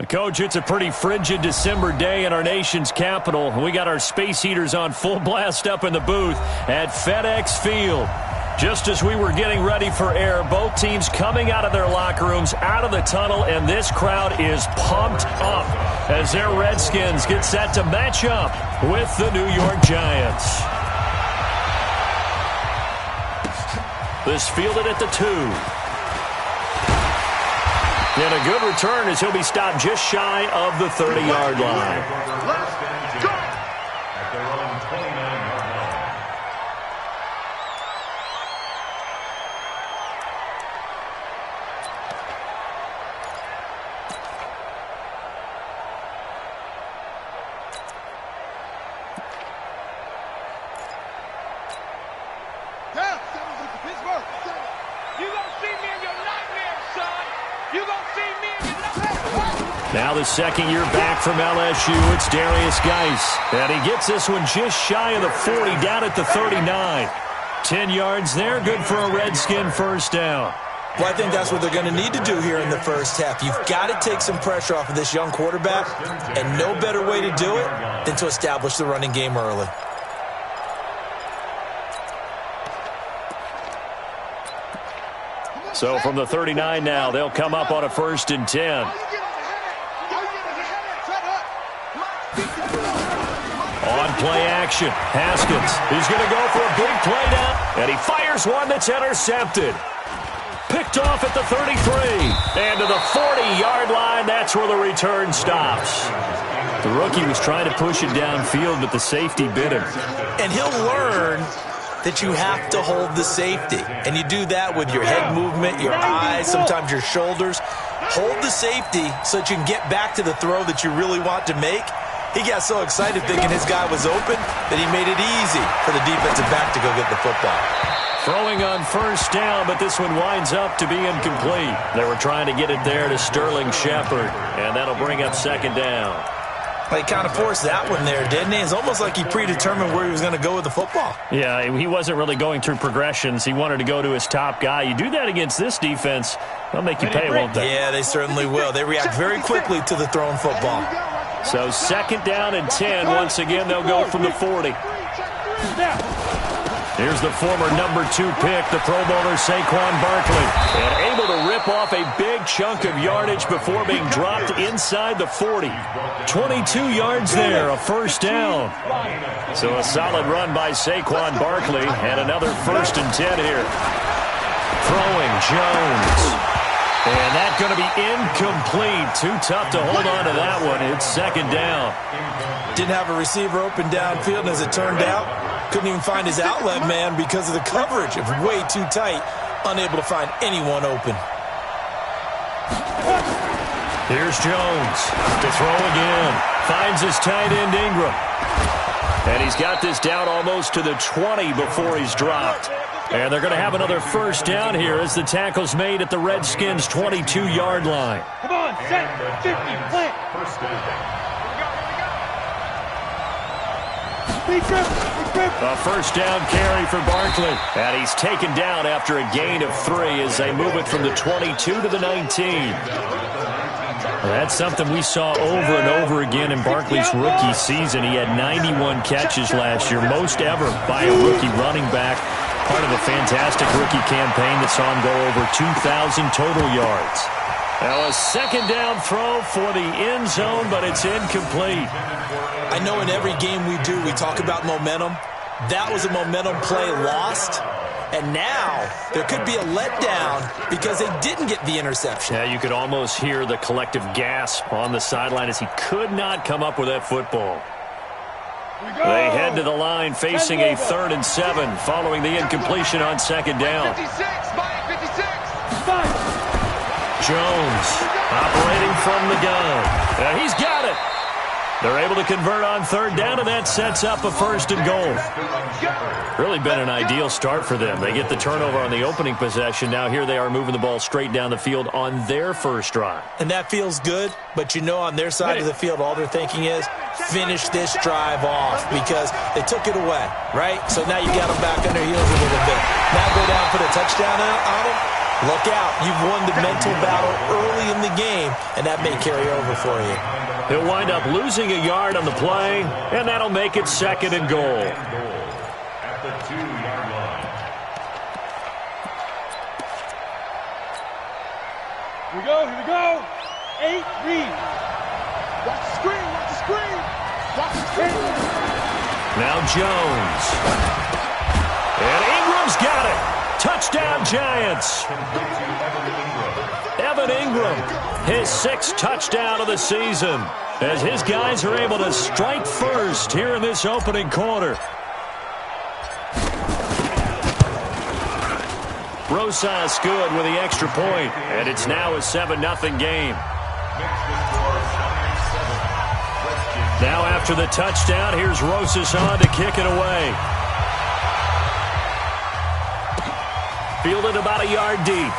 Coach, it's a pretty frigid December day in our nation's capital. We got our space heaters on full blast up in the booth at FedEx Field. Just as we were getting ready for air, both teams coming out of their locker rooms, out of the tunnel, and this crowd is pumped up as their Redskins get set to match up with the New York Giants. This fielded at the 2. And a good return as he'll be stopped just shy of the 30-yard line. Let's go! At their own 29-yard line. Now the second year back from LSU, it's Darius Geis. And he gets this one just shy of the 40, down at the 39. 10 yards there, good for a Redskin first down. Well, I think that's what they're going to need to do here in the first half. You've got to take some pressure off of this young quarterback, and no better way to do it than to establish the running game early. So from the 39 now, they'll come up on a 1st and 10. On play action, Haskins is going to go for a big play down, and he fires one that's intercepted. Picked off at the 33, and to the 40-yard line, that's where the return stops. The rookie was trying to push it downfield, but the safety bit him. And he'll learn that you have to hold the safety, and you do that with your head movement, your eyes, sometimes your shoulders. Hold the safety so that you can get back to the throw that you really want to make. He got so excited thinking his guy was open that he made it easy for the defensive back to go get the football. Throwing on first down, but this one winds up to be incomplete. They were trying to get it there to Sterling Shepard, and that'll bring up second down. Well, he kind of forced that one there, didn't he? It's almost like he predetermined where he was going to go with the football. Yeah, he wasn't really going through progressions. He wanted to go to his top guy. You do that against this defense, they'll make you pay, won't they? Yeah, they certainly will. They react very quickly to the thrown football. So second down and 10. Once again, they'll go from the 40. Here's the former number 2 pick, the Pro Bowler Saquon Barkley. And able to rip off a big chunk of yardage before being dropped inside the 40. 22 yards there, a first down. So a solid run by Saquon Barkley, and another 1st and 10 here. Throwing Jones. And that's going to be incomplete. Too tough to hold on to that one. It's second down. Didn't have a receiver open downfield, and as it turned out, couldn't even find his outlet man because of the coverage. It was way too tight, unable to find anyone open. Here's Jones to throw again. Finds his tight end Ingram. And he's got this down almost to the 20 before he's dropped. And they're going to have another first down here as the tackle's made at the Redskins' 22-yard line. Come on, set, 50, plant. A first down carry for Barkley. And he's taken down after a gain of 3 as they move it from the 22 to the 19. That's something we saw over and over again in Barkley's rookie season. He had 91 catches last year, most ever by a rookie running back. Part of a fantastic rookie campaign that saw him go over 2,000 total yards. Now a second down throw for the end zone, but it's incomplete. I know in every game we do, we talk about momentum. That was a momentum play lost. And now there could be a letdown because they didn't get the interception. Yeah, you could almost hear the collective gasp on the sideline as he could not come up with that football. They head to the line facing a 3rd and 7 following the incompletion on second down. 56, 56. Jones operating from the gun. He's got it. They're able to convert on 3rd down, and that sets up a 1st and goal. Really been an ideal start for them. They get the turnover on the opening possession. Now here they are moving the ball straight down the field on their first drive. And that feels good, but you know on their side of the field, all they're thinking is finish this drive off because they took it away, right? So now you got them back on their heels a little bit. Now go down, put a touchdown on them. Look out. You've won the mental battle early in the game, and that may carry over for you. He'll wind up losing a yard on the play, and that'll make it 2nd and goal. At the 2-yard line. Here we go, here we go. 8, read. Watch the screen, watch the screen. Watch the screen. Now Jones. And Ingram's got it. Touchdown, Giants. Evan Ingram, his 6th touchdown of the season, as his guys are able to strike first here in this opening quarter. Rosas good with the extra point, and it's now a 7-0 game. Now after the touchdown, here's Rosas on to kick it away. Fielded about a yard deep.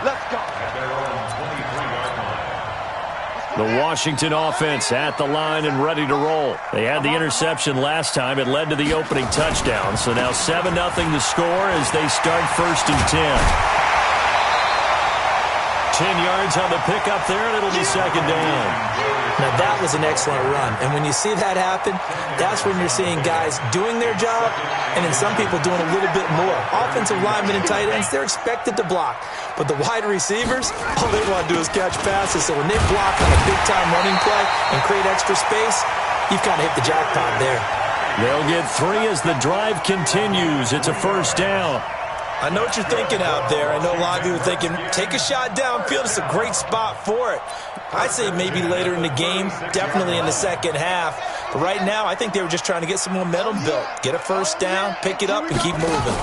Let's go. The Washington offense at the line and ready to roll. They had the interception last time. It led to the opening touchdown. So now 7-0 the score as they start 1st and 10. 10 yards on the pickup there, and it'll be 2nd down. Now, that was an excellent run. And when you see that happen, that's when you're seeing guys doing their job and then some people doing a little bit more. Offensive linemen and tight ends, they're expected to block. But the wide receivers, all they want to do is catch passes. So when they block on a big-time running play and create extra space, you've kind of hit the jackpot there. They'll get 3 as the drive continues. It's a 1st down. I know what you're thinking out there. I know a lot of you are thinking, take a shot downfield. It's a great spot for it. I'd say maybe later in the game, definitely in the second half. But right now, I think they were just trying to get some momentum built. Get a 1st down, pick it up, and keep moving.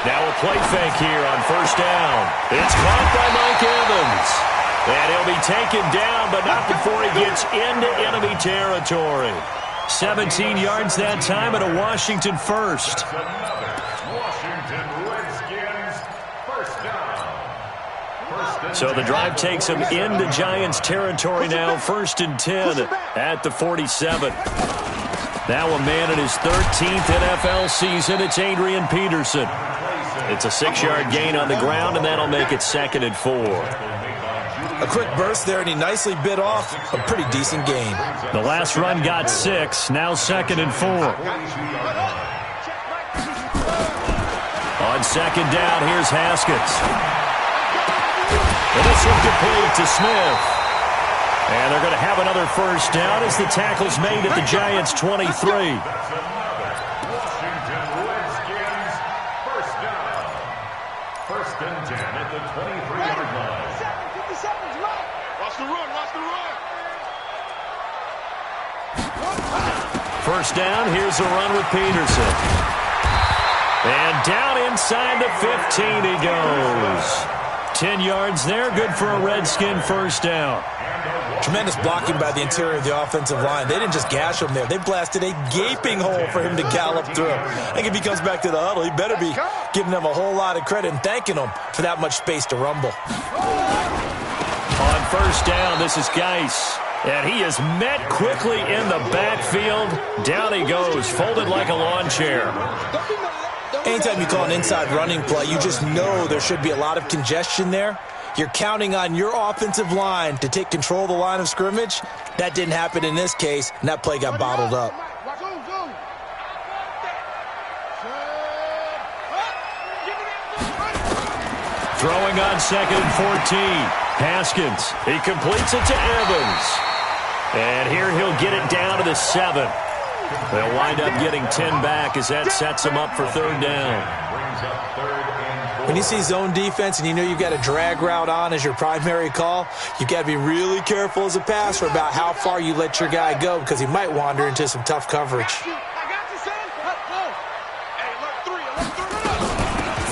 Now a play fake here on 1st down. It's caught by Mike Evans. And he'll be taken down, but not before he gets into enemy territory. 17 yards that time and a Washington 1st. So the drive takes him into Giants territory now, 1st and 10 at the 47. Now a man in his 13th NFL season, it's Adrian Peterson. It's a 6-yard gain on the ground, and that'll make it 2nd and 4. A quick burst there, and he nicely bit off a pretty decent gain. The last run got 6, now 2nd and 4. On 2nd down, here's Haskins. And this one complete to Smith. And they're going to have another 1st down as the tackle's made at the Giants' 23. Washington Redskins 1st down. 1st and 10 at the 23-yard line. 57, right. Watch the run, watch the run. 1st down, here's a run with Peterson. And down inside the 15 he goes. 10 yards there, good for a Redskin 1st down. Tremendous blocking by the interior of the offensive line. They didn't just gash him there. They blasted a gaping hole for him to gallop through. I think if he comes back to the huddle, he better be giving them a whole lot of credit and thanking them for that much space to rumble. On 1st down, this is Geis. And he is met quickly in the backfield. Down he goes, folded like a lawn chair. Anytime you call an inside running play, you just know there should be a lot of congestion there. You're counting on your offensive line to take control of the line of scrimmage. That didn't happen in this case, and that play got bottled up. Throwing on 2nd and 14. Haskins, he completes it to Evans. And here he'll get it down to the 7. They'll wind up getting 10 back as that sets him up for 3rd down. When you see zone defense and you know you've got a drag route on as your primary call, you've got to be really careful as a passer about how far you let your guy go because he might wander into some tough coverage.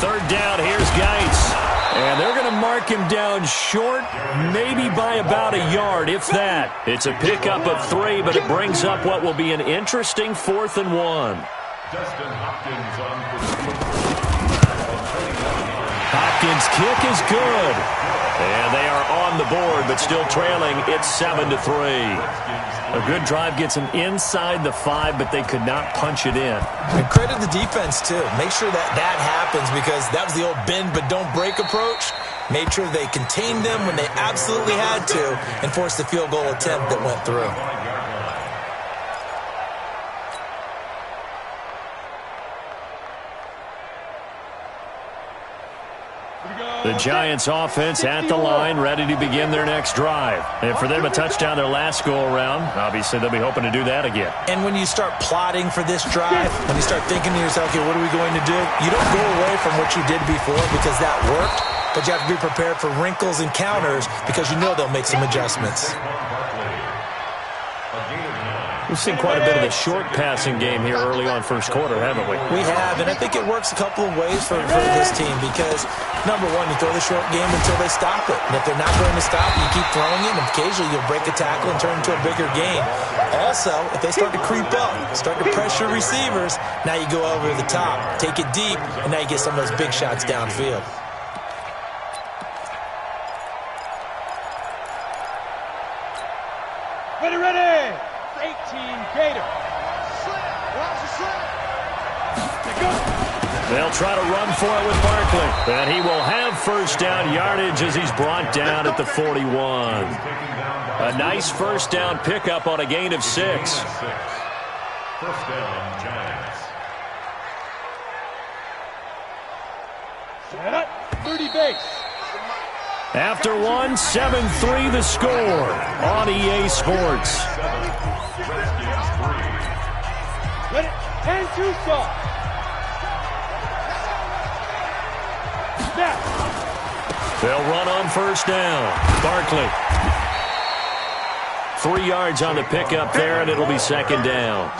3rd down, here's Geis. And they're going to mark him down short, maybe by about a yard, if that. It's a pickup of 3, but it brings up what will be an interesting 4th and 1. Dustin Hopkins on Redskins kick is good. And they are on the board, but still trailing. It's 7-3. A good drive gets them inside the 5, but they could not punch it in. And credit the defense, too. Make sure that happens, because that was the old bend but don't break approach. Made sure they contained them when they absolutely had to and forced the field goal attempt that went through. The Giants offense at the line, ready to begin their next drive. And for them, a touchdown their last go-around. Obviously, they'll be hoping to do that again. And when you start plotting for this drive, when you start thinking to yourself, okay, what are we going to do? You don't go away from what you did before because that worked, but you have to be prepared for wrinkles and counters because you know they'll make some adjustments. We've seen quite a bit of a short passing game here early on first quarter, haven't we? We have, and I think it works a couple of ways for this team because, number one, you throw the short game until they stop it. And if they're not going to stop, you keep throwing it, and occasionally you'll break a tackle and turn it into a bigger game. Also, if they start to creep up, start to pressure receivers, now you go over the top, take it deep, and now you get some of those big shots downfield. Ready! 18 Gator. They'll try to run for it with Barkley. And he will have first down yardage as he's brought down at the 41. A nice first down pickup on a gain of 6. First down, Giants. Set up. 30 base. After one, 7-3 the score on EA Sports. Let it. 10-2 soft. Snap. They'll run on first down. Barkley. 3 yards on the pickup there, and it'll be second down.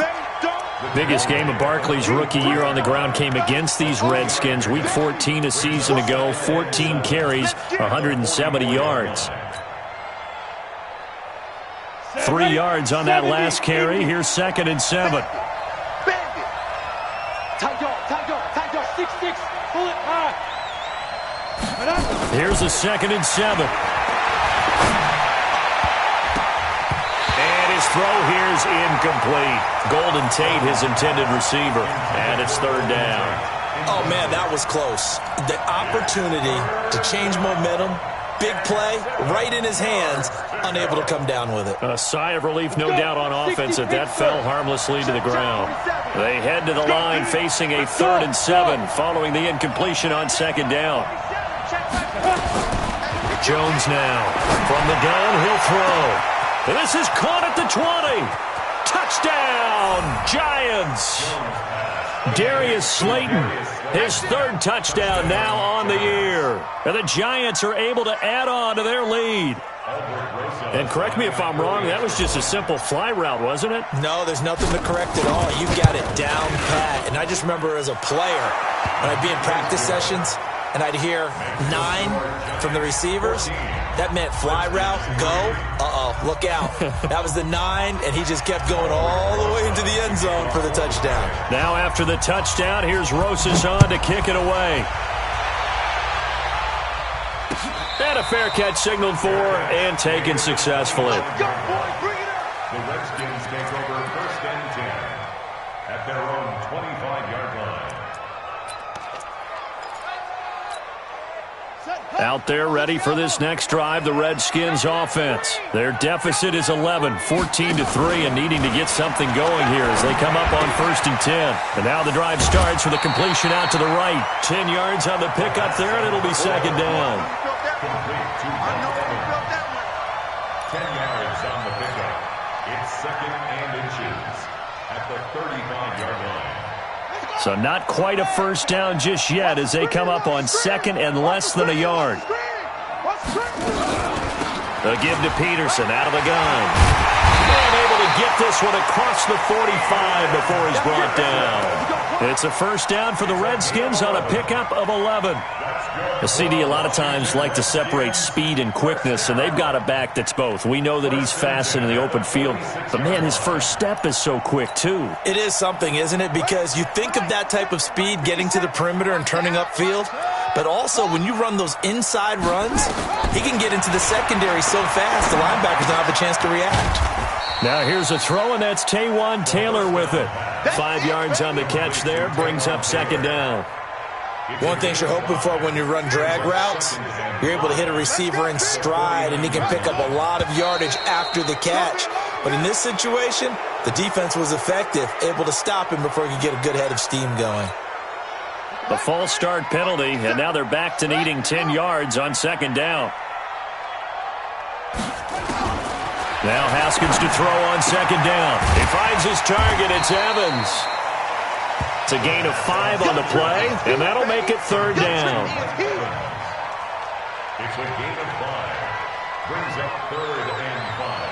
Biggest game of Barkley's rookie year on the ground came against these Redskins. Week 14 a season ago, 14 carries, 170 yards. 3 yards on that last carry. Here's 2nd and 7. Tight dog, 6-6, pull it high. Here's a 2nd and 7. And his throw here's incomplete. Golden Tate, his intended receiver, and it's 3rd down. Oh, man, that was close. The opportunity to change momentum, big play, right in his hands, unable to come down with it. A sigh of relief, no doubt, on offense that fell harmlessly to the ground. They head to the line facing a 3rd and 7 following the incompletion on 2nd down. Jones now. From the gun, he'll throw. And this is caught at the 20. Touchdown, Giants. Darius Slayton, his 3rd touchdown now on the year. And the Giants are able to add on to their lead. And correct me if I'm wrong, that was just a simple fly route, wasn't it? No, there's nothing to correct at all. You got it down pat. And I just remember as a player, when I'd be in practice sessions, and I'd hear 9 from the receivers, that meant fly route, go, look out. That was the 9, and he just kept going all the way into the end zone for the touchdown. Now after the touchdown, here's Rosas on to kick it away. And a fair catch signaled for and taken successfully. The Redskins take over 1st and 10 at their own 25-yard line. Out there ready for this next drive, the Redskins offense. Their deficit is 11, 14-3, and needing to get something going here as they come up on 1st and 10. And now the drive starts with a completion out to the right. 10 yards on the pickup there, and it'll be 2nd down. Complete to Barkley. 10 yards on the pickup. It's 2nd and inches at the 35-yard line. So not quite a first down just yet as they come up on 2nd and less than a yard. The give to Peterson out of the gun. And able to get this one across the 45 before he's brought down. It's a first down for the Redskins on a pickup of 11. The CD a lot of times like to separate speed and quickness, and they've got a back that's both. We know that he's fast in the open field, but man, his first step is so quick too. It is something, isn't it? Because you think of that type of speed getting to the perimeter and turning upfield, But also, when you run those inside runs, he can get into the secondary so fast, the linebackers don't have a chance to react. Now here's a throw, and that's Taywan Taylor with it. 5 yards on the catch there, brings up second down. One thing you're hoping for when you run drag routes, you're able to hit a receiver in stride, and he can pick up a lot of yardage after the catch. But in this situation, the defense was effective, able to stop him before he could get a good head of steam going. A false start penalty, and now they're back to needing 10 yards on second down. Now Haskins to throw on second down. He finds his target. It's Evans. It's a gain of 5 on the play, and that'll make it third down. It's a gain of 5. Brings up 3rd and 5.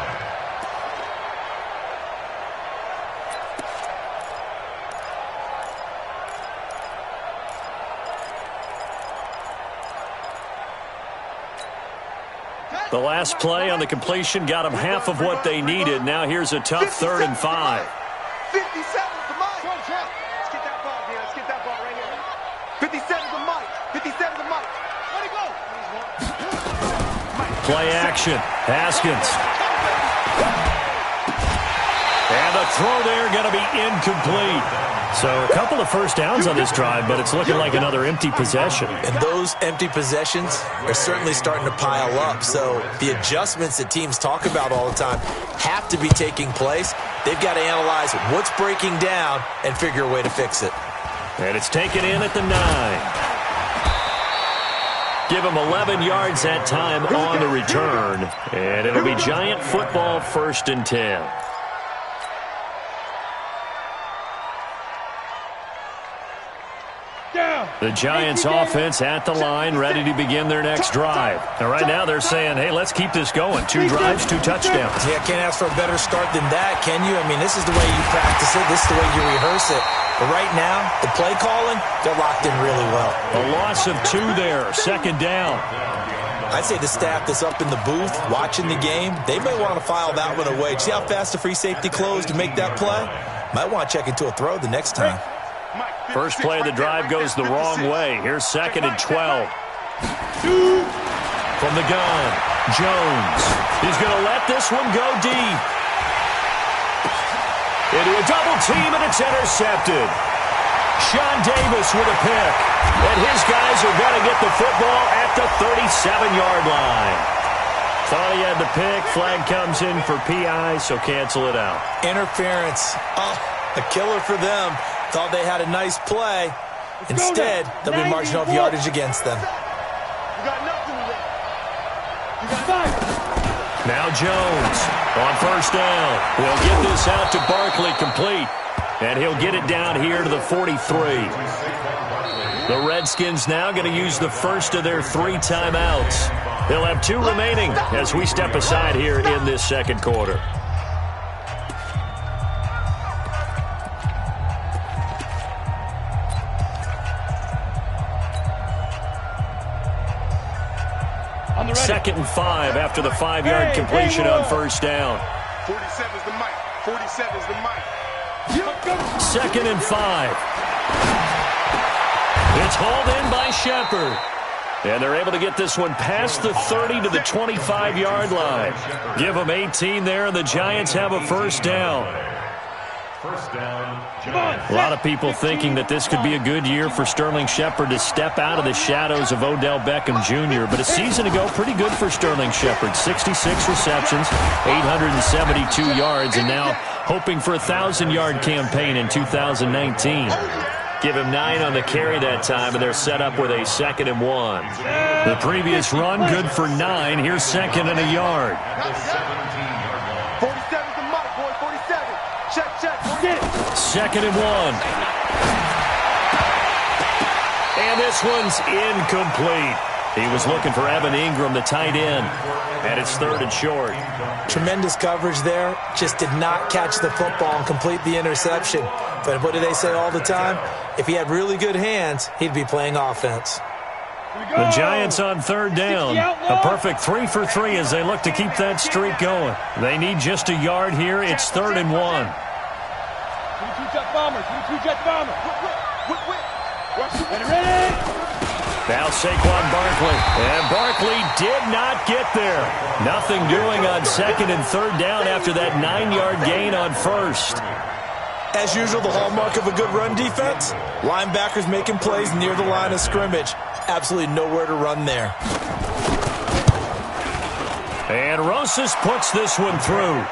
The last play on the completion got them half of what they needed. Now here's a tough 3rd and 5. 57 to Mike. Let's get that ball here. Let's get that ball right here. 57 to Mike. 57 to Mike. Let it go. Play action. Haskins. And the throw there going to be incomplete. So a couple of first downs on this drive, but it's looking like another empty possession. And those empty possessions are certainly starting to pile up. So the adjustments that teams talk about all the time have to be taking place. They've got to analyze what's breaking down and figure a way to fix it. And it's taken in at the 9. Give him 11 yards that time on the return. And it'll be Giant football, 1st and 10. The Giants offense at the line, ready to begin their next drive. And right now they're saying, hey, let's keep this going. 2 drives, 2 touchdowns. Yeah, can't ask for a better start than that, can you? I mean, this is the way you practice it. This is the way you rehearse it. But right now, the play calling, they're locked in really well. A loss of 2 there, 2nd down. I'd say the staff that's up in the booth watching the game, they may want to file that one away. See how fast the free safety closed to make that play? Might want to check into a throw the next time. First play of the drive goes the wrong way. Here's 2nd and 12. From the gun, Jones. He's going to let this one go deep. Into a double team, and it's intercepted. Sean Davis with a pick. And his guys are going to get the football at the 37-yard line. Thought he had the pick. Flag comes in for PI, so cancel it out. Interference. Oh, a killer for them. Thought they had a nice play. Instead, they'll be marching off yardage against them. You got nothing with that. You got nothing. Now Jones on first down. He'll get this out to Barkley complete. And he'll get it down here to the 43. The Redskins now going to use the first of their 3 timeouts. They'll have 2 remaining as we step aside here in this second quarter. Second and 5 after the 5-yard completion on first down. 47's the mic. 47's the mic. 2nd and 5. It's hauled in by Shepard. And they're able to get this one past the 30 to the 25-yard line. Give them 18 there, and the Giants have a first down. First down, A lot of people thinking that this could be a good year for Sterling Shepard to step out of the shadows of Odell Beckham Jr. But a season ago, pretty good for Sterling Shepard. 66 receptions, 872 yards, and now hoping for a 1,000-yard campaign in 2019. Give him 9 on the carry that time, and they're set up with a 2nd and 1. The previous run, good for 9. Here's 2nd and a yard. 47's the mic, boy. 47. Check. 2nd and 1. And this one's incomplete. He was looking for Evan Ingram, the tight end, and it's 3rd and short. Tremendous coverage there. Just did not catch the football and complete the interception. But what do they say all the time? If he had really good hands, he'd be playing offense. The Giants on 3rd down. A perfect 3 for 3 as they look to keep that streak going. They need just a yard here. It's 3rd and 1. 22 jet bomber. 22 jet bomber. Ready. Now Saquon Barkley. And Barkley did not get there. Nothing doing on 2nd and 3rd down after that 9-yard gain on 1st. As usual, the hallmark of a good run defense, linebackers making plays near the line of scrimmage. Absolutely nowhere to run there. And Rosas puts this one through.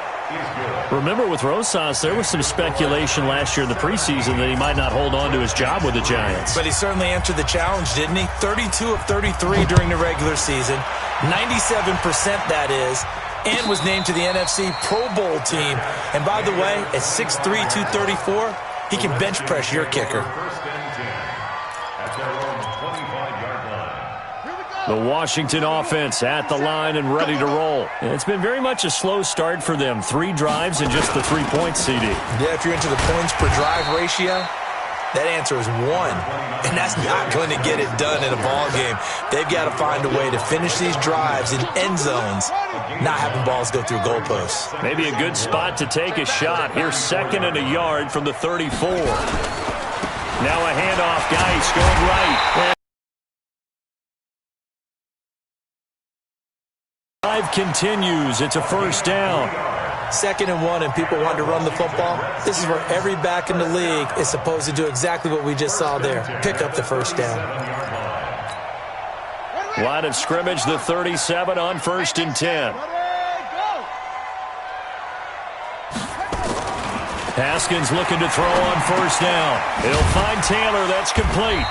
Remember, with Rosas, there was some speculation last year in the preseason that he might not hold on to his job with the Giants. But he certainly answered the challenge, didn't he? 32 of 33 during the regular season, 97% that is, and was named to the NFC Pro Bowl team. And by the way, at 6'3", 234, he can bench press your kicker. The Washington offense at the line and ready to roll. And it's been very much a slow start for them. 3 drives and just the 3 points, CD. Yeah, if you're into the points per drive ratio, that answer is 1. And that's not going to get it done in a ball game. They've got to find a way to finish these drives in end zones, not having balls go through goalposts. Maybe a good spot to take a shot. Here's 2nd and a yard from the 34. Now a handoff. Geis going right. Drive continues. It's a 1st down. 2nd and 1, and people want to run the football. This is where every back in the league is supposed to do exactly what we just saw there. Pick up the 1st down. Line of scrimmage, the 37 on 1st and 10. Haskins looking to throw on 1st down. He'll find Taylor. That's complete.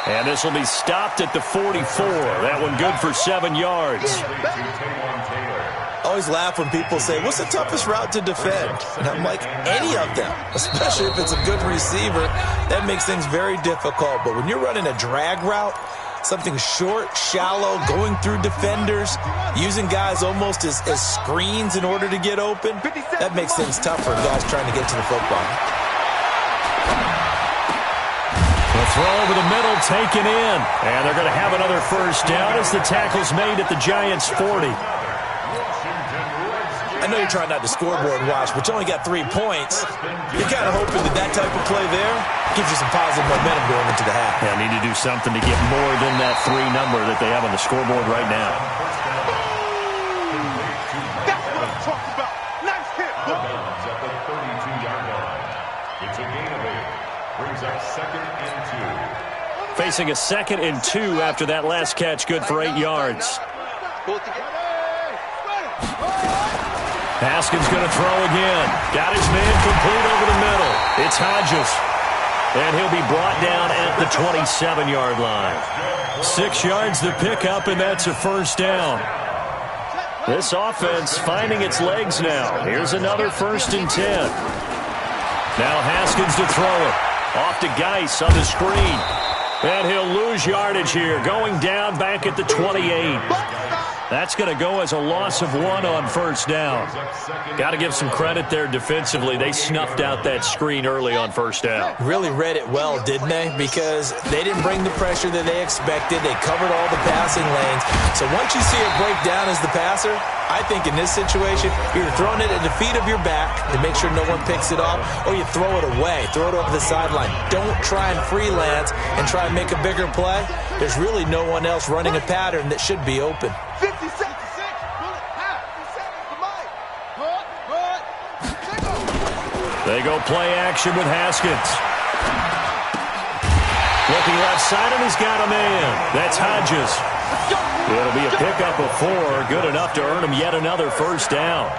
And this will be stopped at the 44. That one good for 7 yards. I always laugh when people say, what's the toughest route to defend? And I'm like, any of them, especially if it's a good receiver. That makes things very difficult. But when you're running a drag route, something short, shallow, going through defenders, using guys almost as screens in order to get open, that makes things tough for guys trying to get to the football. The throw over the middle, taken in. And they're going to have another 1st down as the tackle's made at the Giants' 40. I know you're trying not to scoreboard watch, but you only got 3 points. You're kind of hoping that that type of play there gives you some positive momentum going into the half. Yeah, need to do something to get more than that 3 number that they have on the scoreboard right now. That's what I'm talking about. Nice hit. Out of bounds at the 32-yard line. It's a gain of 8. Brings up 2nd and 2. Facing a 2nd and 2 after that last catch, good for 8 yards. Haskins going to throw again. Got his man complete over the middle. It's Hodges. And he'll be brought down at the 27-yard line. 6 yards the pickup, and that's a 1st down. This offense finding its legs now. Here's another 1st and 10. Now Haskins to throw it. Off to Geis on the screen. And he'll lose yardage here. Going down back at the 28. That's going to go as a loss of 1 on 1st down. Got to give some credit there defensively. They snuffed out that screen early on 1st down. Really read it well, didn't they? Because they didn't bring the pressure that they expected. They covered all the passing lanes. So once you see it break down as the passer, I think in this situation, you're throwing it at the feet of your back to make sure no one picks it off, or you throw it away, throw it over the sideline. Don't try and freelance and try and make a bigger play. There's really no one else running a pattern that should be open. 50 seconds. They go play action with Haskins. Looking left side, and he's got a man. That's Hodges. It'll be a pickup of 4. Good enough to earn him yet another 1st down.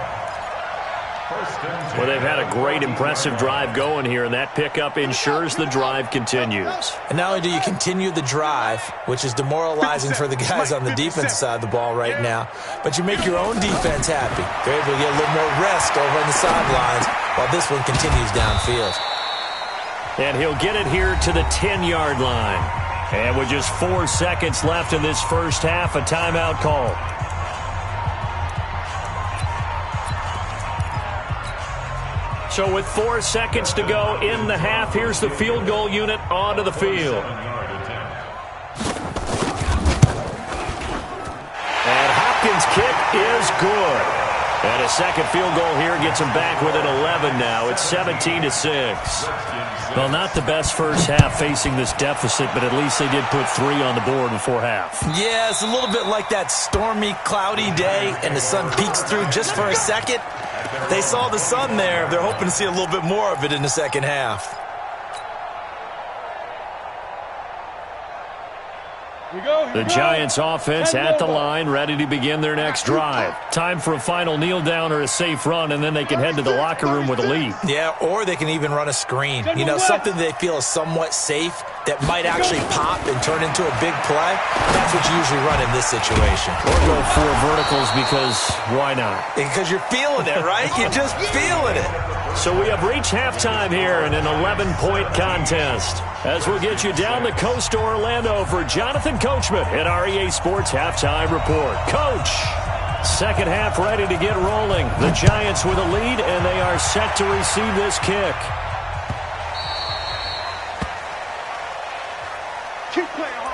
Well, they've had a great, impressive drive going here, and that pickup ensures the drive continues. And not only do you continue the drive, which is demoralizing for the guys on the defensive side of the ball right now, but you make your own defense happy. They're able to get a little more rest over on the sidelines while this one continues downfield. And he'll get it here to the 10-yard line. And with just 4 seconds left in this first half, a timeout call. So with 4 seconds to go in the half, here's the field goal unit onto the field. And Hopkins' kick is good. And a second field goal here gets them back within 11 now. It's 17-6. Well, not the best first half facing this deficit, but at least they did put 3 on the board before half. Yeah, it's a little bit like that stormy, cloudy day, and the sun peeks through just for a second. They saw the sun there. They're hoping to see a little bit more of it in the second half. The Giants offense at the line, ready to begin their next drive. Time for a final kneel down or a safe run, and then they can head to the locker room with a lead. Yeah, or they can even run a screen. You know, something they feel is somewhat safe that might actually pop and turn into a big play. That's what you usually run in this situation. Or go 4 verticals because why not? Because you're feeling it, right? You're just feeling it. So we have reached halftime here in an 11-point contest. As we'll get you down the coast to Orlando for Jonathan Coachman at our EA Sports Halftime Report. Coach, second half ready to get rolling. The Giants with a lead, and they are set to receive this kick. Keep playing hard.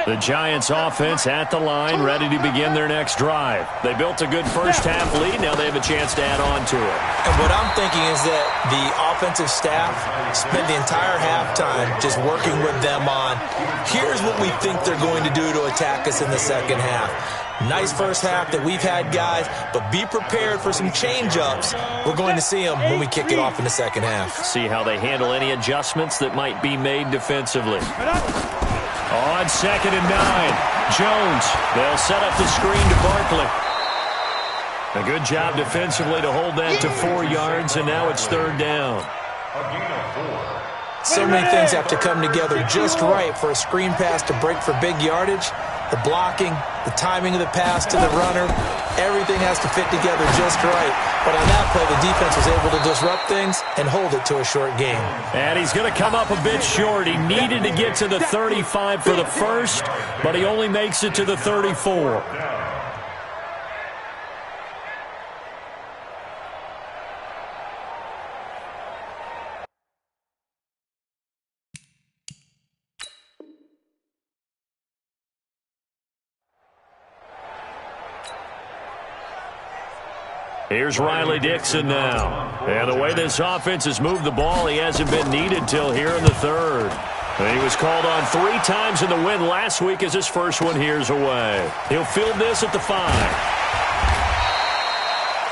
The Giants offense at the line, ready to begin their next drive. They built a good first half lead. Now they have a chance to add on to it. And what I'm thinking is that the offensive staff spent the entire halftime just working with them on, here's what we think they're going to do to attack us in the second half. Nice first half that we've had, guys, but be prepared for some change-ups. We're going to see them when we kick it off in the second half. See how they handle any adjustments that might be made defensively. On 2nd and 9, Jones. They'll set up the screen to Barkley. A good job defensively to hold that to 4 yards, and now it's 3rd down. So many things have to come together just right for a screen pass to break for big yardage. The blocking, the timing of the pass to the runner, everything has to fit together just right. But on that play, the defense was able to disrupt things and hold it to a short game. And he's going to come up a bit short. He needed to get to the 35 for the first, but he only makes it to the 34. Here's Riley Dixon now. And the way this offense has moved the ball, he hasn't been needed till here in the 3rd. And he was called on 3 times in the win last week as his first one here's away. He'll field this at the 5.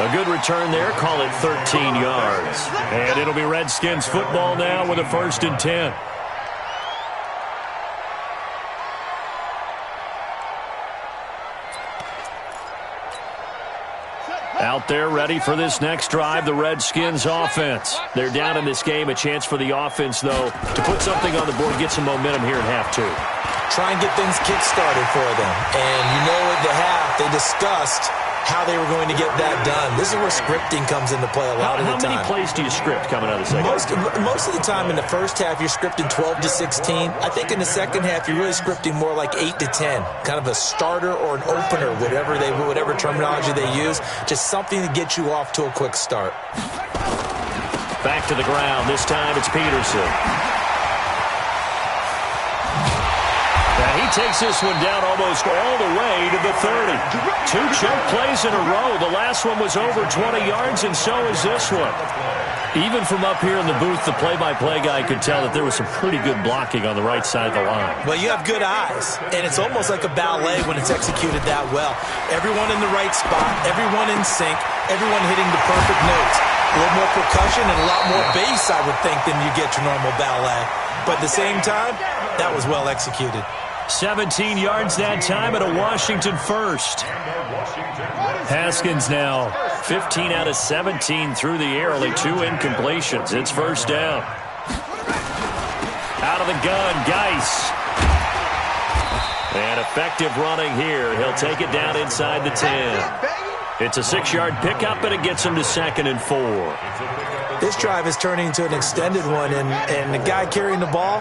A good return there, call it 13 yards. And it'll be Redskins football now with a 1st and 10. Out there ready for this next drive, the Redskins offense. They're down in this game. A chance for the offense, though, to put something on the board, get some momentum here in half 2. Try and get things kick-started for them. And you know at the half, they discussed how they were going to get that done. This is where scripting comes into play a lot of the time. How many plays do you script coming out of the second half? Most of the time in the first half, you're scripting 12 to 16. I think in the second half, you're really scripting more like 8 to 10. Kind of a starter or an opener, whatever terminology they use. Just something to get you off to a quick start. Back to the ground. This time it's Peterson. Now he takes this one down almost all the way to the 30. 2 choke plays in a row. The last one was over 20 yards, and so is this one. Even from up here in the booth, the play-by-play guy could tell that there was some pretty good blocking on the right side of the line. Well, you have good eyes, and it's almost like a ballet when it's executed that well. Everyone in the right spot, everyone in sync, everyone hitting the perfect notes. A little more percussion and a lot more bass, I would think, than you get your normal ballet. But at the same time, that was well executed. 17 yards that time at a Washington first. Haskins now 15 out of 17 through the air, only 2 incompletions. It's 1st down. Out of the gun, Geis. And effective running here. He'll take it down inside the 10. It's a 6-yard pickup, and it gets him to 2nd and 4. This drive is turning into an extended one, and the guy carrying the ball,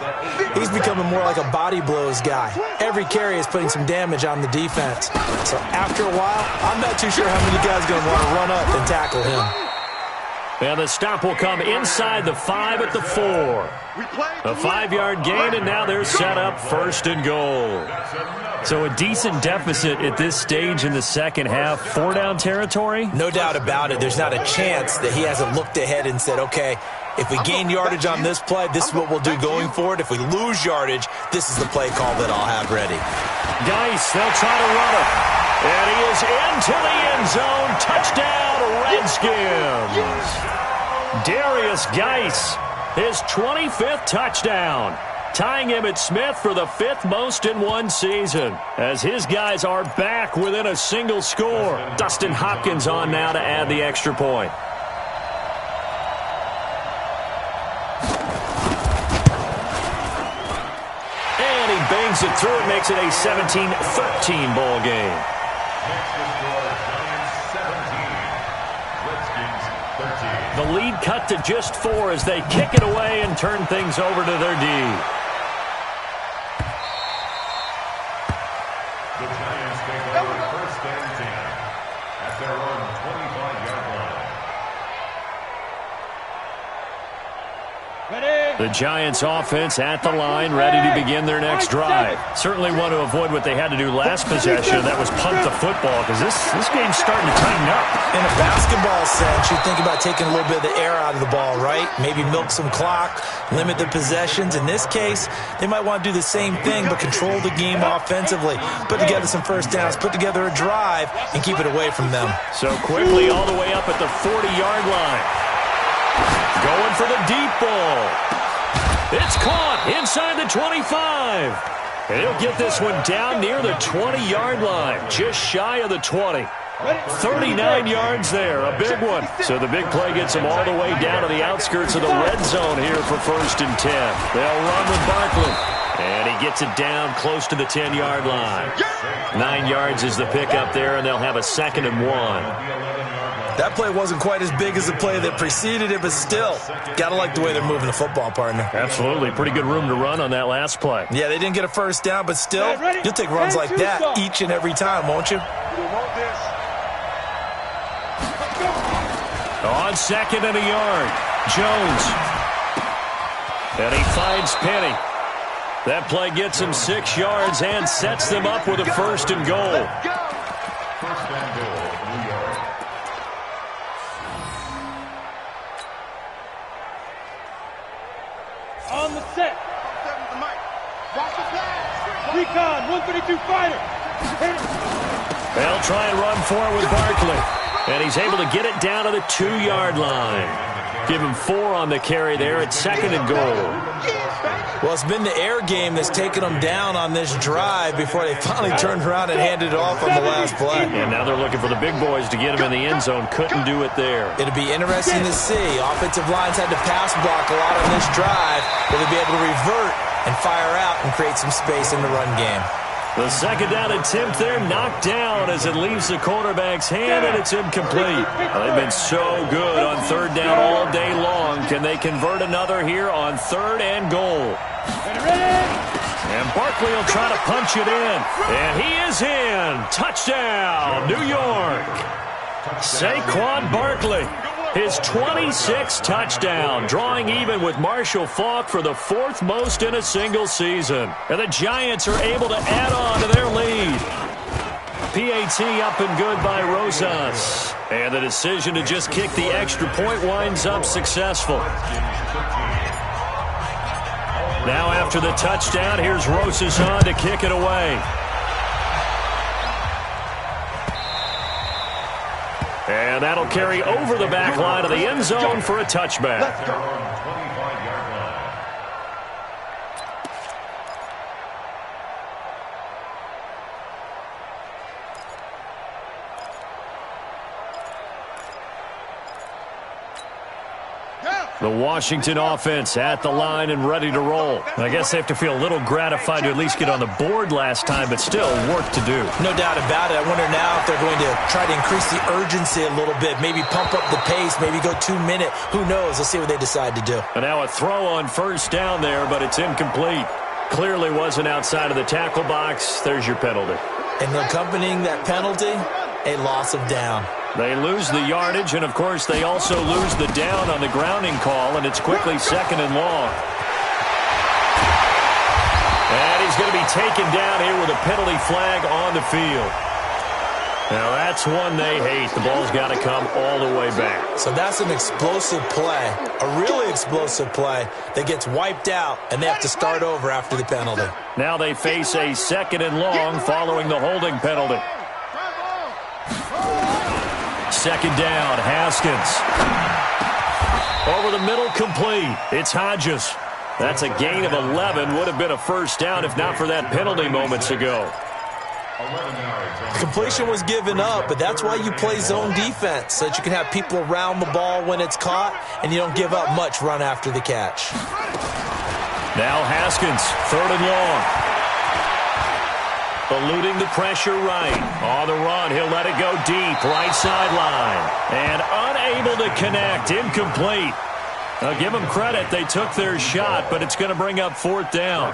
he's becoming more like a body blows guy. Every carry is putting some damage on the defense. So after a while, I'm not too sure how many guys are going to want to run up and tackle him. And the stop will come inside the 5 at the 4. A 5-yard gain, and now they're set up 1st and goal. So a decent deficit at this stage in the second half. 4-down territory? No doubt about it. There's not a chance that he hasn't looked ahead and said, okay, if we gain yardage on this play, this is what we'll do going forward. If we lose yardage, this is the play call that I'll have ready. Geis, they'll try to run it. And he is into the end zone. Touchdown, Redskins. Darius Geis, his 25th touchdown, tying Emmitt Smith for the 5th most in one season, as his guys are back within a single score. Dustin Hopkins on now to add the extra point. And he bangs it through and makes it a 17-13 ball game. The lead cut to just 4 as they kick it away and turn things over to their D. The Giants take over 1st and 10 at their own 25-yard line. The Giants offense at the line, ready to begin their next drive. Certainly want to avoid what they had to do last possession. That was punt the football, because this game's starting to tighten up. In a basketball sense, you think about taking a little bit of the air out of the ball, right? Maybe milk some clock, limit the possessions. In this case, they might want to do the same thing, but control the game offensively. Put together some first downs, put together a drive, and keep it away from them. So quickly all the way up at the 40-yard line. Going for the deep ball. It's caught inside the 25. And he'll get this one down near the 20-yard line, just shy of the 20. 39 yards there, a big one. So the big play gets him all the way down to the outskirts of the red zone here for 1st and 10. They'll run with Barkley. And he gets it down close to the 10-yard line. 9 yards is the pickup there, and they'll have a 2nd and 1. That play wasn't quite as big as the play that preceded it, but still, got to like the way they're moving the football, partner. Absolutely. Pretty good room to run on that last play. Yeah, they didn't get a first down, but still, you'll take runs like that each and every time, won't you? On 2nd and a yard, Jones. And he finds Penny. That play gets him 6 yards and sets them up with a 1st and goal. 1st and goal, New York. On the set. Recon, 132 fighter. They'll try and run for it with Barkley. And he's able to get it down to the 2-yard line. Give him 4 on the carry there at 2nd and goal. Well, it's been the air game that's taken them down on this drive before they finally turned around and handed it off on the last play. And now they're looking for the big boys to get him in the end zone. Couldn't do it there. It'll be interesting to see. Offensive lines had to pass block a lot on this drive. Will they be able to revert and fire out and create some space in the run game? The 2nd down attempt there knocked down as it leaves the quarterback's hand, and it's incomplete. They've been so good on 3rd down all day long. Can they convert another here on 3rd and goal? And Barkley will try to punch it in. And he is in. Touchdown, New York. Saquon Barkley, his 26th touchdown, drawing even with Marshall Faulk for the 4th most in a single season. And the Giants are able to add on to their lead. PAT up and good by Rosas. And the decision to just kick the extra point winds up successful. Now after the touchdown, here's Rosas on to kick it away. And that'll carry over the back line of the end zone for a touchback. The Washington offense at the line and ready to roll. I guess they have to feel a little gratified to at least get on the board last time, but still work to do. No doubt about it. I wonder now if they're going to try to increase the urgency a little bit, maybe pump up the pace, maybe go 2-minute. Who knows? Let's see what they decide to do. And now a throw on 1st down there, but it's incomplete. Clearly wasn't outside of the tackle box. There's your penalty. And accompanying that penalty, a loss of down. They lose the yardage, and, of course, they also lose the down on the grounding call, and it's quickly 2nd and long. And he's going to be taken down here with a penalty flag on the field. Now, that's one they hate. The ball's got to come all the way back. So that's an explosive play, a really explosive play that gets wiped out, and they have to start over after the penalty. Now they face a 2nd and long following the holding penalty. 2nd down, Haskins. Over the middle, complete. It's Hodges. That's a gain of 11. Would have been a first down if not for that penalty moments ago. The completion was given up, but that's why you play zone defense, so that you can have people around the ball when it's caught, and you don't give up much run after the catch. Now Haskins, 3rd and long. Eluding the pressure right. On the run, he'll let it go deep, right sideline. And unable to connect, incomplete. Now give them credit, they took their shot, but it's going to bring up 4th down.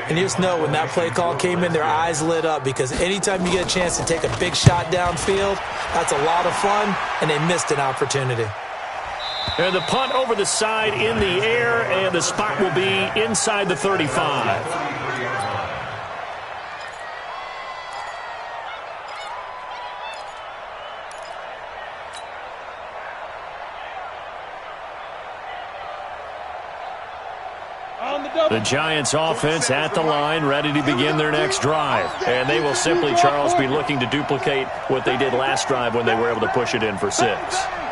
And you just know when that play call came in, their eyes lit up, because anytime you get a chance to take a big shot downfield, that's a lot of fun, and they missed an opportunity. And the punt over the side in the air, and the spot will be inside the 35. The Giants offense at the line, ready to begin their next drive. And they will simply, Charles, be looking to duplicate what they did last drive when they were able to push it in for 6.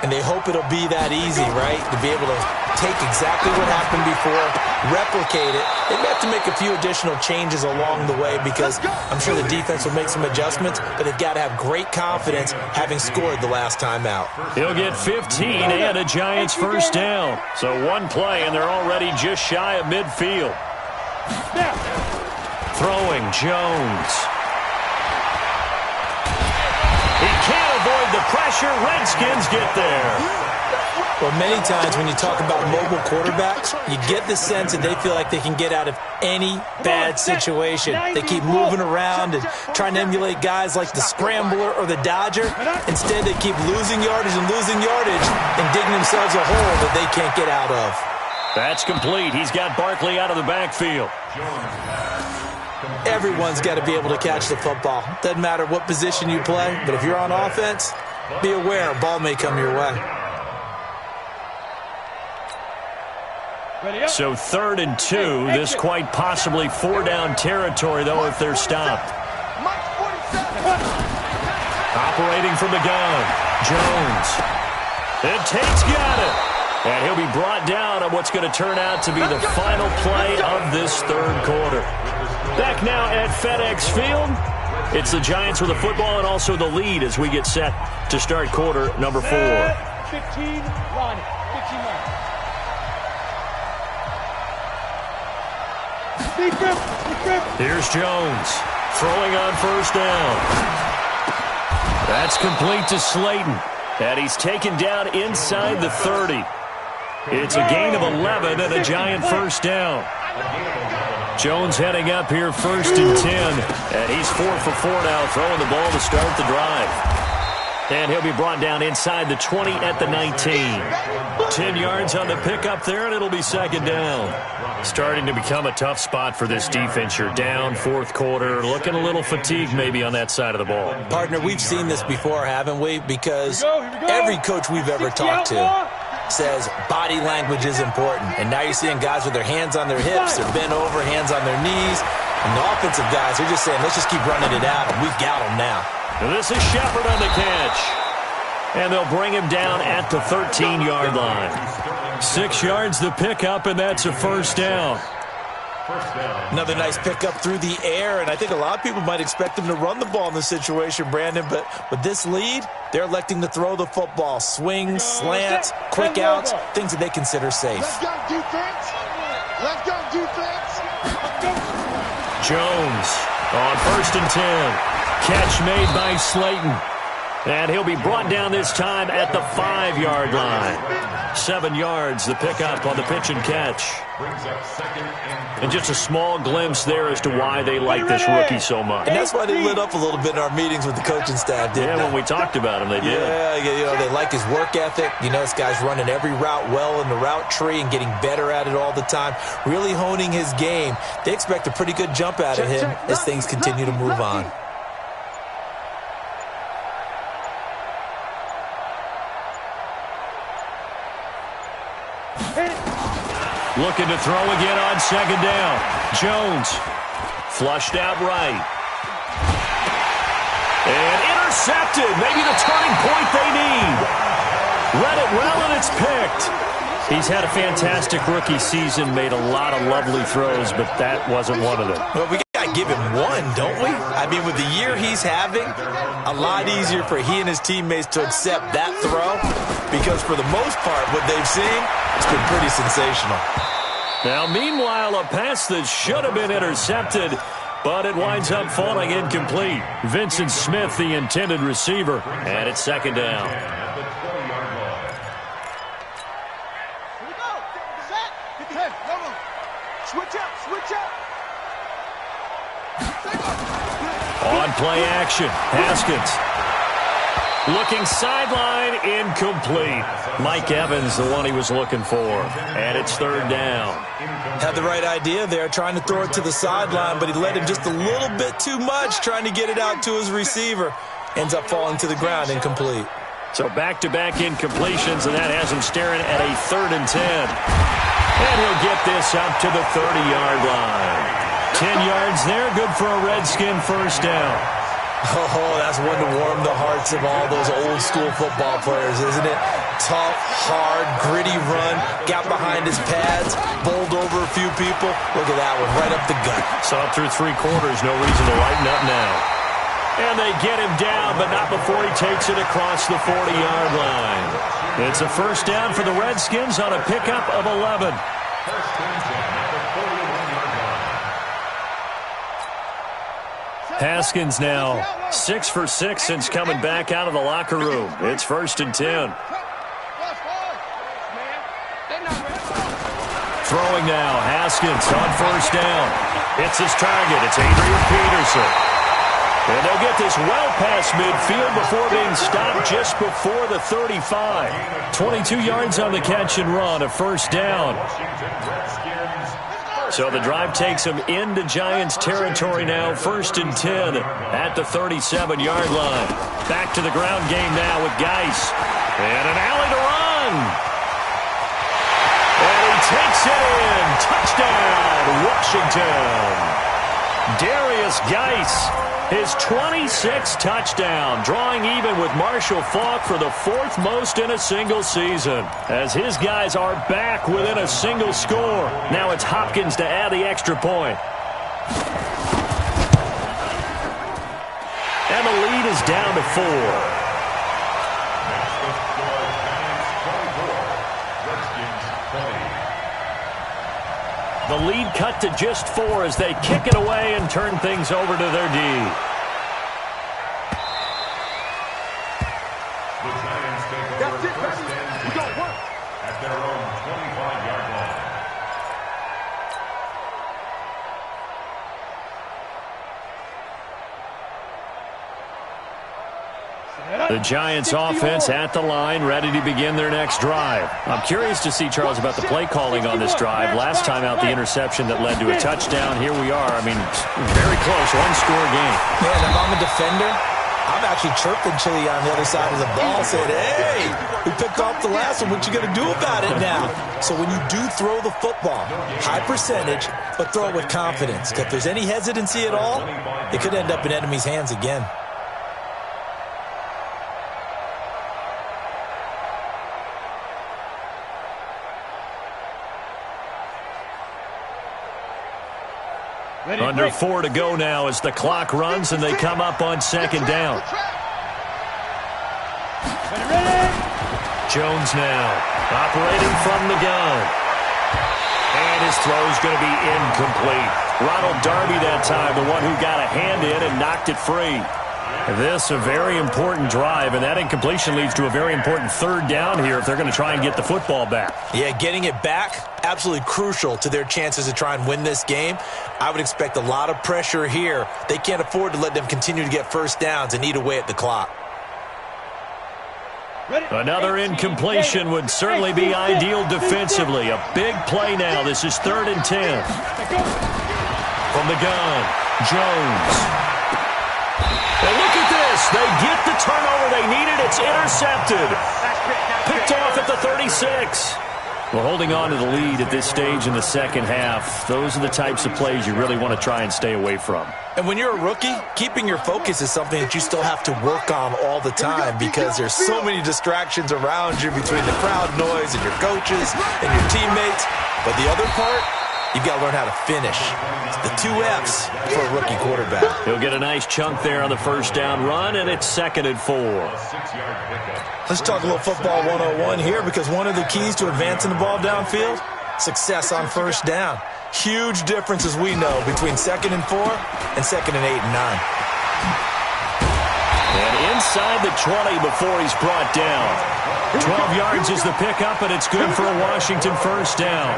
And they hope it'll be that easy, right? To be able to take exactly what happened before, replicate it. They may have to make a few additional changes along the way, because I'm sure the defense will make some adjustments, but they've got to have great confidence having scored the last time out. He'll get 15 and a Giants first down. So one play, and they're already just shy of midfield. Throwing, Jones. He can't avoid the pressure. Redskins get there. Well, many times when you talk about mobile quarterbacks, you get the sense that they feel like they can get out of any bad situation. They keep moving around and trying to emulate guys like the Scrambler or the Dodger. Instead, they keep losing yardage and digging themselves a hole that they can't get out of. That's complete. He's got Barkley out of the backfield. Everyone's got to be able to catch the football. Doesn't matter what position you play, but if you're on offense, be aware a ball may come your way. So 3rd and 2. This quite possibly 4-down territory, though, if they're stopped. Operating from the gun, Jones. And Tate's got it. And he'll be brought down on what's going to turn out to be the final play of this 3rd quarter. Back now at FedEx Field. It's the Giants with the football and also the lead as we get set to start quarter number 4. 15, Ronnie. 15. Here's Jones throwing on first down. That's complete to Slayton. And he's taken down inside the 30. It's a gain of 11 and a Giant first down. Jones heading up here 1st and 10. And he's 4 for 4 now, throwing the ball to start the drive. And he'll be brought down inside the 20 at the 19. 10 yards on the pickup there, and it'll be 2nd down. Starting to become a tough spot for this defense. You're down 4th quarter, looking a little fatigued maybe on that side of the ball. Partner, we've seen this before, haven't we? Because every coach we've ever talked to says body language is important. And now you're seeing guys with their hands on their hips, they're bent over, hands on their knees. And the offensive guys, they're just saying, let's just keep running it out, and we've got them now. And this is Shepard on the catch. And they'll bring him down at the 13-yard line. 6 yards the pickup, and that's a first down. Another nice pickup through the air, and I think a lot of people might expect them to run the ball in this situation, Brandon, but with this lead, they're electing to throw the football. Swings, slants, quick outs, things that they consider safe. Let's go defense. Let's go defense. Jones on 1st and 10. Catch made by Slayton. And he'll be brought down this time at the 5-yard line. 7 yards, the pickup on the pitch and catch. And just a small glimpse there as to why they like this rookie so much. And that's why they lit up a little bit in our meetings with the coaching staff, didn't they? When we talked about him, they did. Yeah, they like his work ethic. This guy's running every route well in the route tree and getting better at it all the time, really honing his game. They expect a pretty good jump out of him as things continue to move on. Looking to throw again on second down. Jones flushed out right. And intercepted. Maybe the turning point they need. Read it well, and it's picked. He's had a fantastic rookie season, made a lot of lovely throws, but that wasn't one of them. Well, we got to give him one, don't we? I mean, with the year he's having, a lot easier for he and his teammates to accept that throw because for the most part, what they've seen, it's been pretty sensational. Now, meanwhile, a pass that should have been intercepted, but it winds up falling incomplete. Vincent Smith, the intended receiver, and it's second down. Switch up. On play action, Haskins. Looking sideline, incomplete. Mike Evans, the one he was looking for. And it's third down. Had the right idea there, trying to throw it to the sideline, but he led him just a little bit too much, trying to get it out to his receiver. Ends up falling to the ground, incomplete. So back-to-back incompletions, and that has him staring at a 3rd and 10. And he'll get this up to the 30-yard line. 10 yards there, good for a Redskin first down. Oh, that's one to warm the hearts of all those old-school football players, isn't it? Tough, hard, gritty run, got behind his pads, bowled over a few people. Look at that one, right up the gut. Saw it through 3 quarters, no reason to lighten up now. And they get him down, but not before he takes it across the 40-yard line. It's a first down for the Redskins on a pickup of 11. Haskins now 6 for 6 since coming back out of the locker room. It's 1st and 10. Throwing now, Haskins on first down. It's his target. It's Adrian Peterson. And they'll get this well past midfield before being stopped just before the 35. 22 yards on the catch and run, a first down. So the drive takes them into Giants territory now, 1st and 10 at the 37-yard line. Back to the ground game now with Geis. And an alley to run. And he takes it in. Touchdown, Washington. Darius Geis, his 26th touchdown, drawing even with Marshall Faulk for the 4th most in a single season. As his guys are back within a single score. Now it's Hopkins to add the extra point. And the lead is down to 4. The lead cut to just 4 as they kick it away and turn things over to their D. The Giants take over first and 10 at their own 25-yard line. The Giants offense at the line, ready to begin their next drive. I'm curious to see, Charles, about the play calling on this drive. Last time out, the interception that led to a touchdown. Here we are. I mean, very close, one-score game. Man, if I'm a defender, I'm actually chirping Chili on the other side of the ball, saying, hey, we picked off the last one. What you going to do about it now? So when you do throw the football, high percentage, but throw it with confidence. If there's any hesitancy at all, it could end up in enemy's hands again. Under 4 to go now as the clock runs and they come up on second down. Jones now operating from the gun. And his throw's going to be incomplete. Ronald Darby that time, the one who got a hand in and knocked it free. This a very important drive, and that incompletion leads to a very important third down here if they're going to try and get the football back. Yeah, getting it back, absolutely crucial to their chances to try and win this game. I would expect a lot of pressure here. They can't afford to let them continue to get first downs and eat away at the clock. Another incompletion would certainly be ideal defensively. A big play now. This is 3rd and 10. From the gun, Jones. Well, look at this. They get the turnover they needed. It's intercepted. Picked off at the 36. Well, holding on to the lead at this stage in the second half, those are the types of plays you really want to try and stay away from. And when you're a rookie, keeping your focus is something that you still have to work on all the time because there's so many distractions around you between the crowd noise and your coaches and your teammates. But the other part, you've got to learn how to finish. It's the 2 F's for a rookie quarterback. He'll get a nice chunk there on the first down run, and it's 2nd and 4. Let's talk a little football 101 here because one of the keys to advancing the ball downfield, success on first down. Huge difference, as we know, between 2nd and 4 and 2nd and 8 and 9. And inside the 20 before he's brought down. 12 yards is the pickup, and it's good for a Washington first down.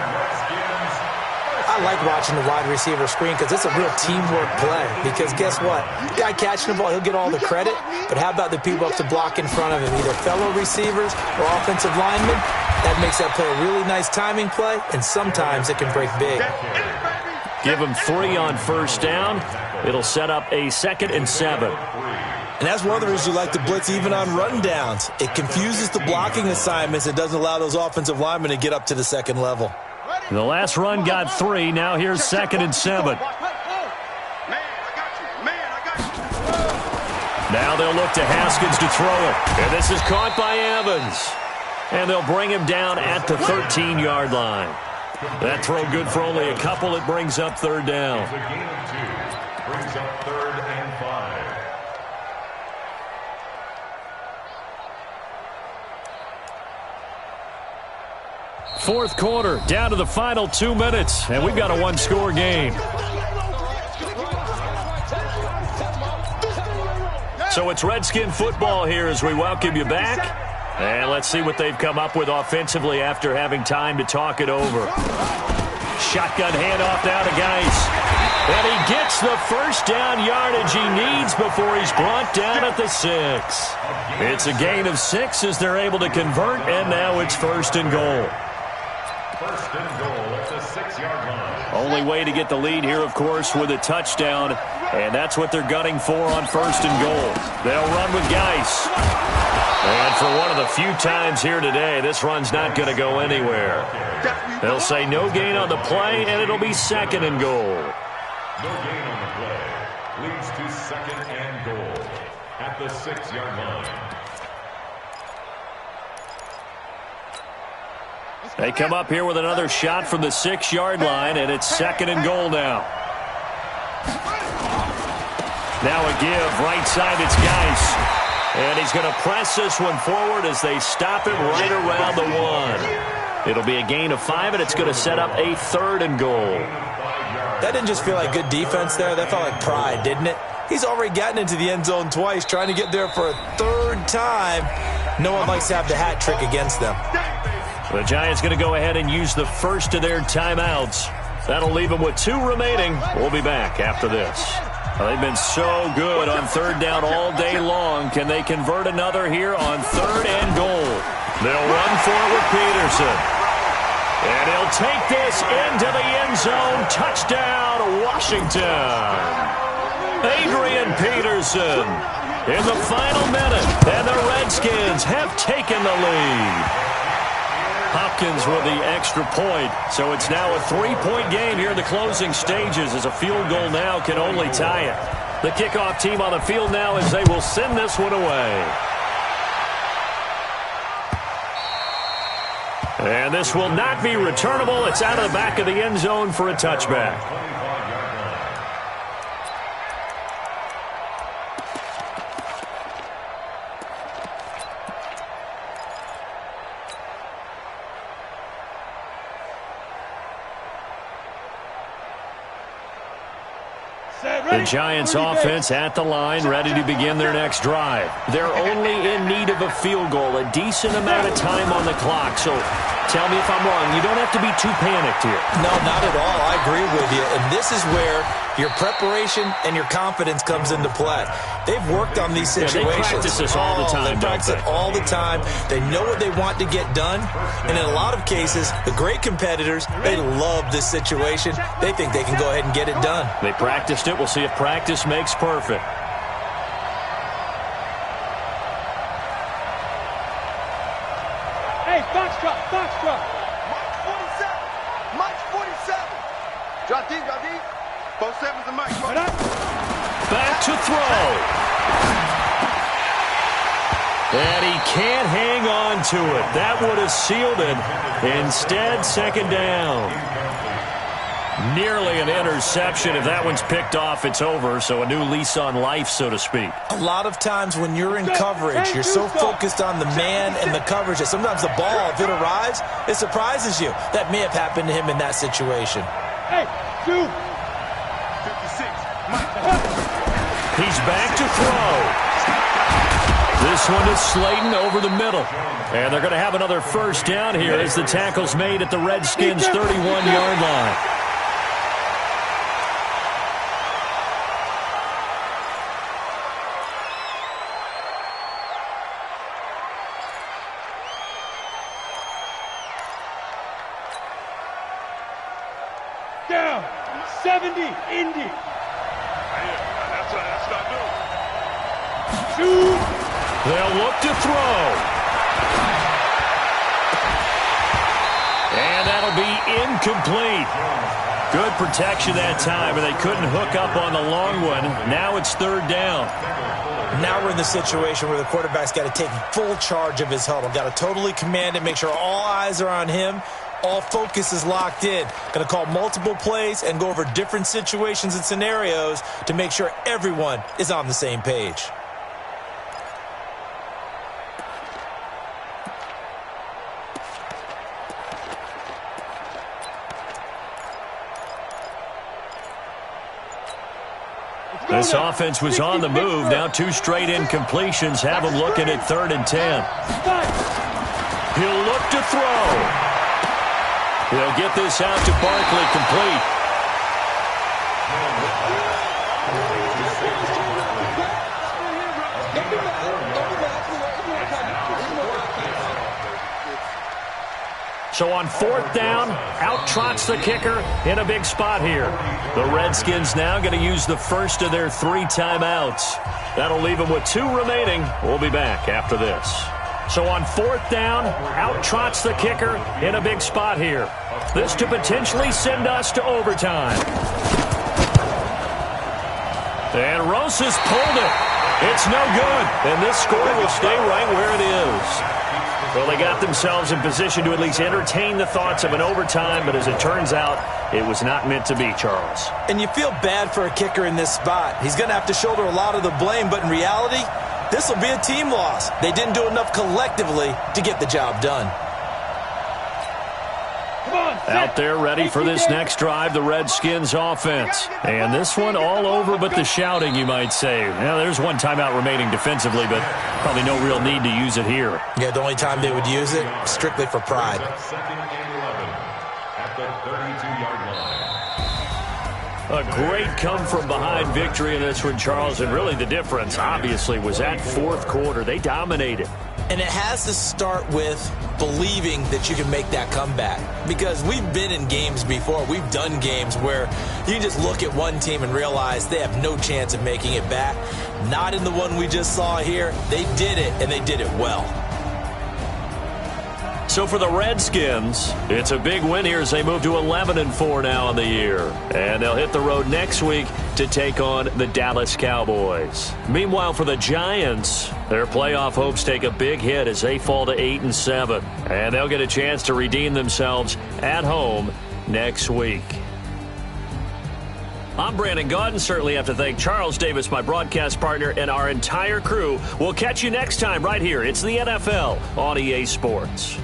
I like watching the wide receiver screen because it's a real teamwork play. Because guess what? The guy catching the ball, he'll get all the credit. But how about the people up to block in front of him, either fellow receivers or offensive linemen? That makes that play a really nice timing play, and sometimes it can break big. Give him 3 on first down. It'll set up a 2nd and 7. And that's one of the reasons you like to blitz even on run downs. It confuses the blocking assignments and doesn't allow those offensive linemen to get up to the second level. The last run got 3. Now here's 2nd and 7. Now they'll look to Haskins to throw it. And this is caught by Evans. And they'll bring him down at the 13-yard line. That throw good for only a couple. It brings up 3rd down. It's a gain of 2. Brings up 3rd and 5. Fourth quarter, down to the final 2 minutes, and we've got a 1-score game. So it's Redskin football here as we welcome you back. And let's see what they've come up with offensively after having time to talk it over. Shotgun handoff now to Geis. And he gets the first down yardage he needs before he's brought down at the 6. It's a gain of 6 as they're able to convert, and now it's 1st and goal. 1st and goal at the 6-yard line. Only way to get the lead here, of course, with a touchdown, and that's what they're gunning for on 1st and goal. They'll run with Geis. And for one of the few times here today, this run's not going to go anywhere. They'll say no gain on the play, and it'll be 2nd and goal. No gain on the play. Leads to 2nd and goal at the 6-yard line. They come up here with another shot from the 6-yard line, and it's 2nd and goal now. Now a give, right side, it's Geis. And he's going to press this one forward as they stop him right around the 1. It'll be a gain of 5, and it's going to set up a 3rd and goal. That didn't just feel like good defense there. That felt like pride, didn't it? He's already gotten into the end zone twice, trying to get there for a 3rd time. No one likes to have the hat trick against them. The Giants going to go ahead and use the first of their timeouts. That'll leave them with 2 remaining. We'll be back after this. They've been so good on 3rd down all day long. Can they convert another here on 3rd and goal? They'll run for it with Peterson. And he'll take this into the end zone. Touchdown, Washington. Adrian Peterson in the final minute. And the Redskins have taken the lead. Hopkins with the extra point. So it's now a 3-point game here in the closing stages as a field goal now can only tie it. The kickoff team on the field now as they will send this one away. And this will not be returnable. It's out of the back of the end zone for a touchback. The Giants offense at the line, ready to begin their next drive. They're only in need of a field goal, a decent amount of time on the clock. So tell me if I'm wrong. You don't have to be too panicked here. No, not at all. I agree with you. And this is where your preparation and your confidence comes into play. They've worked on these situations. Yeah, they practice this all the time. They practice it all the time. They know what they want to get done. And in a lot of cases, the great competitors, they love this situation. They think they can go ahead and get it done. They practiced it. We'll see if practice makes perfect. Hey, Foxtrot, Foxtrot. Mike's 47. Drop deep, drop deep. 47's the Mike. Back to throw. And he can't hang on to it. That would have sealed it. Instead, second down. Nearly an interception. If that one's picked off, it's over. So a new lease on life, so to speak. A lot of times when you're in coverage, you're so focused on the man and the coverage that sometimes the ball, if it arrives, it surprises you. That may have happened to him in that situation. Hey, 2. 56. He's back to throw. This one is Slayton over the middle. And they're going to have another first down here as the tackle's made at the Redskins' 31-yard line. Down. 70, Indy. That's not new. Shoot. They'll look to throw. And that'll be incomplete. Good protection that time, and they couldn't hook up on the long one. Now it's third down. Now we're in the situation where the quarterback's got to take full charge of his huddle. Got to totally command it, make sure all eyes are on him. All focus is locked in. Going to call multiple plays and go over different situations and scenarios to make sure everyone is on the same page. This offense was on the move. Now 2 straight incompletions have them looking at 3rd and 10. He'll look to throw. He'll get this out to Barkley, complete. So on 4th down, out trots the kicker in a big spot here. The Redskins now going to use the first of their 3 timeouts. That'll leave them with 2 remaining. We'll be back after this. So on 4th down, out trots the kicker in a big spot here. This to potentially send us to overtime. And Rosas pulled it. It's no good. And this score will stay right where it is. Well, they got themselves in position to at least entertain the thoughts of an overtime, but as it turns out, it was not meant to be, Charles. And you feel bad for a kicker in this spot. He's going to have to shoulder a lot of the blame, but in reality, this will be a team loss. They didn't do enough collectively to get the job done. Out there ready for this next drive, the Redskins offense. And this one all over but the shouting, you might say. Now, there's 1 timeout remaining defensively, but probably no real need to use it here. Yeah, the only time they would use it, strictly for pride. 2nd and 11 at the 32-yard line. A great come-from-behind victory in this one, Charles. And really the difference, obviously, was that 4th quarter. They dominated. And it has to start with believing that you can make that comeback. Because we've been in games before. We've done games where you can just look at one team and realize they have no chance of making it back. Not in the one we just saw here. They did it, and they did it well. So for the Redskins, it's a big win here as they move to 11-4 now on the year. And they'll hit the road next week to take on the Dallas Cowboys. Meanwhile, for the Giants, their playoff hopes take a big hit as they fall to 8-7. And they'll get a chance to redeem themselves at home next week. I'm Brandon Gaudin. Certainly have to thank Charles Davis, my broadcast partner, and our entire crew. We'll catch you next time right here. It's the NFL on EA Sports.